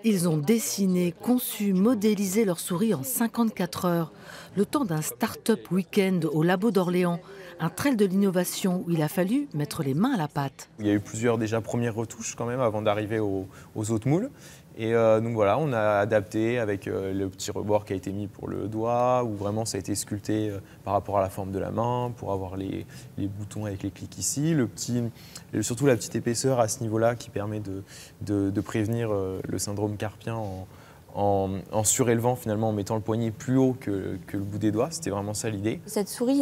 Ils ont dessiné, conçu, modélisé leur souris en 54 heures, le temps d'un start-up week-end au labo d'Orléans, un trail de l'innovation où il a fallu mettre les mains à la pâte. Il y a eu plusieurs déjà premières retouches quand même avant d'arriver aux autres moules. Et donc voilà, on a adapté avec le petit rebord qui a été mis pour le doigt, où vraiment ça a été sculpté par rapport à la forme de la main, pour avoir les boutons avec les clics ici, surtout la petite épaisseur à ce niveau-là qui permet de prévenir le syndrome carpien en surélevant finalement, en mettant le poignet plus haut que le bout des doigts. C'était vraiment ça l'idée. Cette souris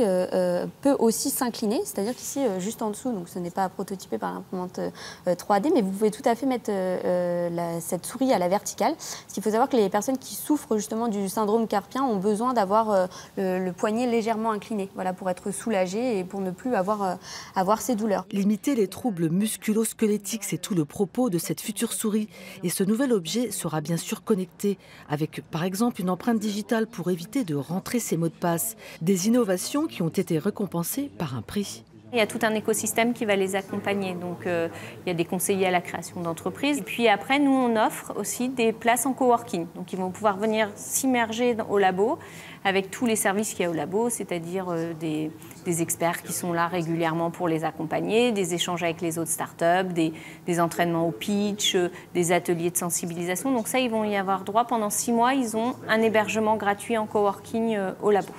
peut aussi s'incliner, c'est-à-dire qu'ici, juste en dessous, donc ce n'est pas prototypé par l'imprimante 3D, mais vous pouvez tout à fait mettre cette souris à la verticale. Parce qu'il faut savoir que les personnes qui souffrent justement du syndrome carpien ont besoin d'avoir le poignet légèrement incliné, voilà, pour être soulagé et pour ne plus avoir ces douleurs. Limiter les troubles musculo-squelettiques, c'est tout le propos de cette future souris. Et ce nouvel objet sera bien sûr connecté avec, par exemple, une empreinte digitale pour éviter de rentrer ses mots de passe. Des innovations qui ont été récompensées par un prix. Il y a tout un écosystème qui va les accompagner. Donc, il y a des conseillers à la création d'entreprises. Et puis après, nous, on offre aussi des places en coworking. Donc, ils vont pouvoir venir s'immerger au labo avec tous les services qu'il y a au labo, c'est-à-dire des experts qui sont là régulièrement pour les accompagner, des échanges avec les autres startups, des entraînements au pitch, des ateliers de sensibilisation. Donc ça, ils vont y avoir droit pendant 6 mois. Ils ont un hébergement gratuit en coworking au labo.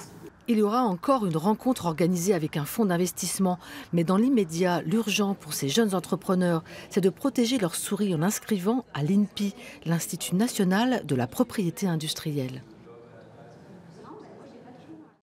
Il y aura encore une rencontre organisée avec un fonds d'investissement. Mais dans l'immédiat, l'urgent pour ces jeunes entrepreneurs, c'est de protéger leurs souris en inscrivant à l'INPI, l'Institut national de la propriété industrielle.